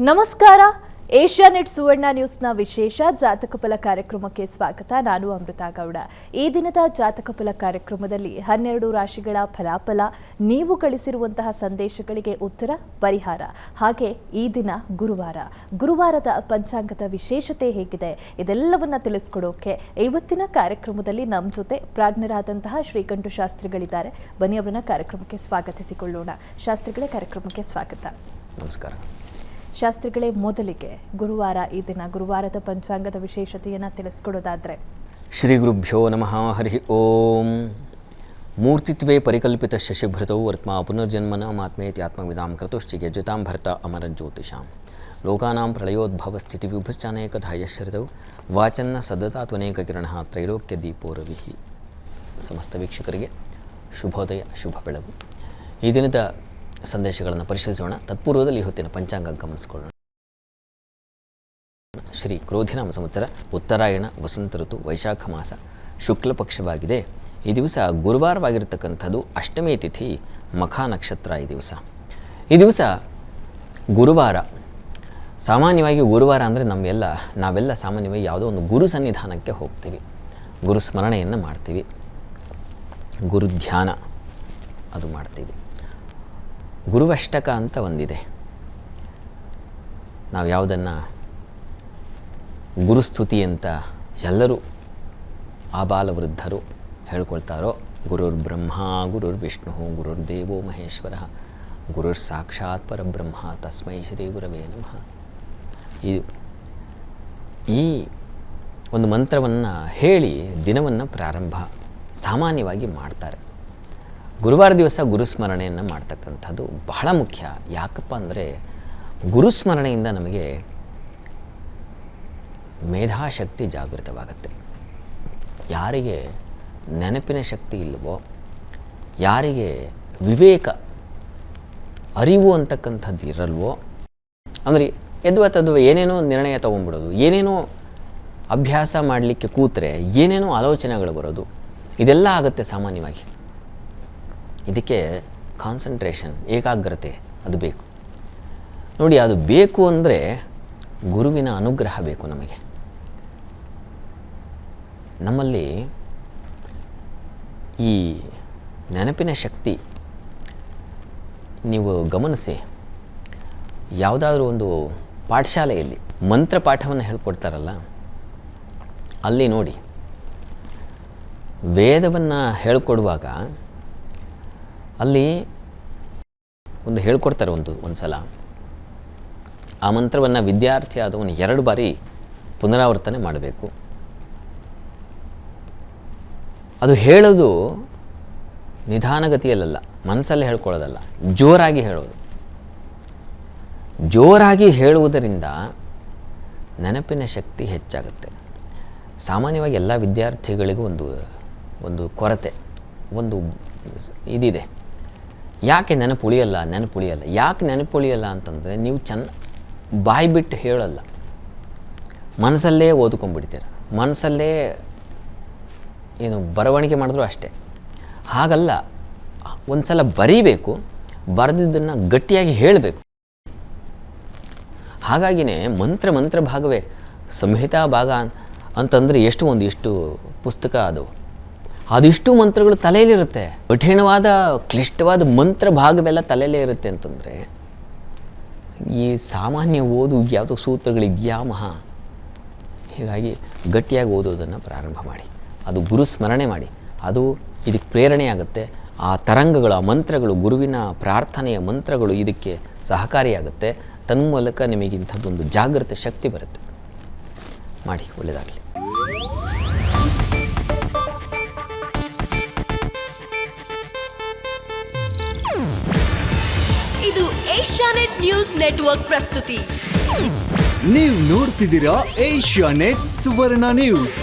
ನಮಸ್ಕಾರ. ಏಷ್ಯಾನೆಟ್ ಸುವರ್ಣ ನ್ಯೂಸ್ನ ವಿಶೇಷ ಜಾತಕ ಫಲ ಕಾರ್ಯಕ್ರಮಕ್ಕೆ ಸ್ವಾಗತ. ನಾನು ಅಮೃತ ಗೌಡ. ಈ ದಿನದ ಜಾತಕ ಫಲ ಕಾರ್ಯಕ್ರಮದಲ್ಲಿ 12 ರಾಶಿಗಳ ಫಲಾಫಲ, ನೀವು ಕಳಿಸಿರುವಂತಹ ಸಂದೇಶಗಳಿಗೆ ಉತ್ತರ, ಪರಿಹಾರ, ಹಾಗೆ ಈ ದಿನ ಗುರುವಾರದ ಪಂಚಾಂಗದ ವಿಶೇಷತೆ ಹೇಗಿದೆ ಇದೆಲ್ಲವನ್ನ ತಿಳಿಸ್ಕೊಡೋಕೆ ಇವತ್ತಿನ ಕಾರ್ಯಕ್ರಮದಲ್ಲಿ ನಮ್ಮ ಜೊತೆ ಪ್ರಾಜ್ಞರಾದಂತಹ ಶ್ರೀಕಂಠ ಶಾಸ್ತ್ರಿಗಳಿದ್ದಾರೆ. ಬನ್ನಿ ಅವರನ್ನ ಕಾರ್ಯಕ್ರಮಕ್ಕೆ ಸ್ವಾಗತಿಸಿಕೊಳ್ಳೋಣ. ಶಾಸ್ತ್ರಿಗಳೇ, ಕಾರ್ಯಕ್ರಮಕ್ಕೆ ಸ್ವಾಗತ. ನಮಸ್ಕಾರ. ಶಾಸ್ತ್ರಿಗಳೇ, ಮೊದಲಿಗೆ ಈ ದಿನ ಗುರುವಾರದ ಪಂಚಾಂಗದ ವಿಶೇಷತೆಯನ್ನು ತಿಳಿಸ್ಕೊಡೋದಾದ್ರೆ? ಶ್ರೀ ಗುರುಭ್ಯೋ ನಮಃ. ಹರಿ ಓಂ. ಮೂರ್ತಿತ್ವೇ ಪರಿಕಲ್ಪಿತ ಶಶಿಭೃತೌ ವರ್ತ್ಮಾ ಪುನರ್ಜನ್ಮನ ಮಾತ್ಮೇತಿ ಆತ್ಮವಿದಾಂ ಕೃತುಶ್ಚಿಗೆ ಜ್ಯುತಾಂ ಭರ್ತ ಅಮರ ಜ್ಯೋತಿಷಾಂ ಲೋಕಾನಾಂ ಪ್ರಳಯೋದ್ಭವ ಸ್ಥಿತಿ ವಿಭಶ್ಚಾನೇಕಧಾಯಶ್ರಿತೌ ವಾಚನ್ನ ಸದತಾ ತ್ವನೇಕ ಕಿರಣ ತ್ರೈಲೋಕ್ಯ ದೀಪೋ ರವಿಹಿ. ಸಮಸ್ತ ವೀಕ್ಷಕರಿಗೆ ಶುಭೋದಯ, ಶುಭ ಬೆಳಗು. ಈ ದಿನದ ಸಂದೇಶಗಳನ್ನು ಪರಿಶೀಲಿಸೋಣ. ತತ್ಪೂರ್ವದಲ್ಲಿ ಹೊತ್ತಿನ ಪಂಚಾಂಗ ಗಮನಿಸಿಕೊಳ್ಳೋಣ. ಶ್ರೀ ಕ್ರೋಧಿನಾಮ ಸಂವತ್ಸರ, ಉತ್ತರಾಯಣ, ವಸಂತ ಋತು, ವೈಶಾಖ ಮಾಸ, ಶುಕ್ಲ ಪಕ್ಷವಾಗಿದೆ. ಈ ದಿವಸ ಗುರುವಾರವಾಗಿರ್ತಕ್ಕಂಥದ್ದು. ಅಷ್ಟಮಿ ತಿಥಿ, ಮಖಾ ನಕ್ಷತ್ರ. ಈ ದಿವಸ ಗುರುವಾರ. ಸಾಮಾನ್ಯವಾಗಿ ಗುರುವಾರ ಅಂದರೆ ನಾವೆಲ್ಲ ಸಾಮಾನ್ಯವಾಗಿ ಯಾವುದೋ ಒಂದು ಗುರು ಸನ್ನಿಧಾನಕ್ಕೆ ಹೋಗ್ತೀವಿ, ಗುರು ಸ್ಮರಣೆಯನ್ನು ಮಾಡ್ತೀವಿ, ಗುರು ಧ್ಯಾನ ಅದು ಮಾಡ್ತೀವಿ. ಗುರುವಷ್ಟಕ ಅಂತ ಒಂದಿದೆ. ನಾವು ಯಾವುದನ್ನು ಗುರುಸ್ತುತಿ ಅಂತ ಎಲ್ಲರೂ ಆಬಾಲವೃದ್ಧರು ಹೇಳ್ಕೊಳ್ತಾರೋ, ಗುರುರ್ ಬ್ರಹ್ಮ ಗುರುರ್ ವಿಷ್ಣು ಗುರುರ್ ದೇವೋ ಮಹೇಶ್ವರ ಗುರುರ್ ಸಾಕ್ಷಾತ್ ಪರಬ್ರಹ್ಮ ತಸ್ಮೈ ಶ್ರೀ ಗುರವೇ ನಮಃ. ಈ ಒಂದು ಮಂತ್ರವನ್ನು ಹೇಳಿ ದಿನವನ್ನು ಪ್ರಾರಂಭ ಸಾಮಾನ್ಯವಾಗಿ ಮಾಡ್ತಾರೆ. ಗುರುವಾರ ದಿವಸ ಗುರುಸ್ಮರಣೆಯನ್ನು ಮಾಡ್ತಕ್ಕಂಥದ್ದು ಬಹಳ ಮುಖ್ಯ. ಯಾಕಪ್ಪ ಅಂದರೆ ಗುರುಸ್ಮರಣೆಯಿಂದ ನಮಗೆ ಮೇಧಾಶಕ್ತಿ ಜಾಗೃತವಾಗುತ್ತೆ. ಯಾರಿಗೆ ನೆನಪಿನ ಶಕ್ತಿ ಇಲ್ಲವೋ, ಯಾರಿಗೆ ವಿವೇಕ ಅರಿವು ಅಂತಕ್ಕಂಥದ್ದು ಇರಲ್ವೋ, ಅಂದರೆ ಎದ್ವ ಏನೇನೋ ನಿರ್ಣಯ ತೊಗೊಂಡ್ಬಿಡೋದು, ಏನೇನೋ ಅಭ್ಯಾಸ ಮಾಡಲಿಕ್ಕೆ ಕೂತ್ರೆ ಏನೇನೋ ಆಲೋಚನೆಗಳು ಬರೋದು, ಇದೆಲ್ಲ ಆಗುತ್ತೆ ಸಾಮಾನ್ಯವಾಗಿ. ಇದಕ್ಕೆ ಕಾನ್ಸಂಟ್ರೇಷನ್, ಏಕಾಗ್ರತೆ ಅದು ಬೇಕು. ನೋಡಿ, ಅದು ಬೇಕು ಅಂದರೆ ಗುರುವಿನ ಅನುಗ್ರಹ ಬೇಕು ನಮಗೆ. ನಮ್ಮಲ್ಲಿ ಈ ನೆನಪಿನ ಶಕ್ತಿ ನೀವು ಗಮನಿಸಿ, ಯಾವುದಾದ್ರೂ ಒಂದು ಪಾಠಶಾಲೆಯಲ್ಲಿ ಮಂತ್ರ ಪಾಠವನ್ನು ಹೇಳ್ಕೊಡ್ತಾರಲ್ಲ, ಅಲ್ಲಿ ನೋಡಿ, ವೇದವನ್ನು ಹೇಳ್ಕೊಡುವಾಗ ಅಲ್ಲಿ ಒಂದು ಹೇಳ್ಕೊಡ್ತಾರೆ ಒಂದು ಸಲ. ಆ ಮಂತ್ರವನ್ನು ವಿದ್ಯಾರ್ಥಿ ಆದವನು 2 ಬಾರಿ ಪುನರಾವರ್ತನೆ ಮಾಡಬೇಕು. ಅದು ಹೇಳೋದು ನಿಧಾನಗತಿಯಲ್ಲ, ಮನಸ್ಸಲ್ಲೇ ಹೇಳ್ಕೊಳ್ಳೋದಲ್ಲ, ಜೋರಾಗಿ ಹೇಳೋದು. ಜೋರಾಗಿ ಹೇಳುವುದರಿಂದ ನೆನಪಿನ ಶಕ್ತಿ ಹೆಚ್ಚಾಗುತ್ತೆ. ಸಾಮಾನ್ಯವಾಗಿ ಎಲ್ಲ ವಿದ್ಯಾರ್ಥಿಗಳಿಗೂ ಒಂದು ಕೊರತೆ, ಒಂದು ಇದಿದೆ. ಯಾಕೆ ನೆನಪುಳಿಯಲ್ಲ? ಯಾಕೆ ನೆನಪುಳಿಯಲ್ಲ ಅಂತಂದರೆ, ನೀವು ಬಾಯಿ ಬಿಟ್ಟು ಹೇಳಲ್ಲ, ಮನಸ್ಸಲ್ಲೇ ಓದ್ಕೊಂಡ್ಬಿಡ್ತೀರ, ಮನಸ್ಸಲ್ಲೇ ಏನು ಬರವಣಿಗೆ ಮಾಡಿದ್ರು ಅಷ್ಟೇ. ಹಾಗಲ್ಲ, ಒಂದು ಸಲ ಬರೀಬೇಕು, ಬರೆದಿದ್ದನ್ನು ಗಟ್ಟಿಯಾಗಿ ಹೇಳಬೇಕು. ಹಾಗಾಗಿನೇ ಮಂತ್ರ ಭಾಗವೇ ಸಂಹಿತಾ ಭಾಗ ಅಂತಂದರೆ ಎಷ್ಟು ಪುಸ್ತಕ ಅದಿಷ್ಟು ಮಂತ್ರಗಳು ತಲೆಯಲ್ಲಿರುತ್ತೆ. ಕಠಿಣವಾದ ಕ್ಲಿಷ್ಟವಾದ ಮಂತ್ರ ಭಾಗವೆಲ್ಲ ತಲೆಯಲ್ಲೇ ಇರುತ್ತೆ ಅಂತಂದರೆ, ಈ ಸಾಮಾನ್ಯ ಓದು ಯಾವುದೋ ಸೂತ್ರಗಳಿದೆಯಾ ಮಹಾ. ಹೀಗಾಗಿ ಗಟ್ಟಿಯಾಗಿ ಓದೋದನ್ನು ಪ್ರಾರಂಭ ಮಾಡಿ, ಅದು ಗುರು ಸ್ಮರಣೆ ಮಾಡಿ, ಅದು ಇದಕ್ಕೆ ಪ್ರೇರಣೆಯಾಗುತ್ತೆ. ಆ ತರಂಗಗಳು, ಆ ಮಂತ್ರಗಳು, ಗುರುವಿನ ಪ್ರಾರ್ಥನೆಯ ಮಂತ್ರಗಳು ಇದಕ್ಕೆ ಸಹಕಾರಿಯಾಗುತ್ತೆ. ತನ್ಮೂಲಕ ನಿಮಗಿಂಥದ್ದೊಂದು ಜಾಗೃತ ಶಕ್ತಿ ಬರುತ್ತೆ. ಮಾಡಿ, ಒಳ್ಳೆಯದಾಗಲಿ. ಇದು ಏಷ್ಯಾನೆಟ್ ನ್ಯೂಸ್ ನೆಟ್ವರ್ಕ್ ಪ್ರಸ್ತುತಿ. ನೀವು ನೋಡ್ತಿದ್ದೀರಾ ಏಷ್ಯಾನೆಟ್ ಸುವರ್ಣ ನ್ಯೂಸ್.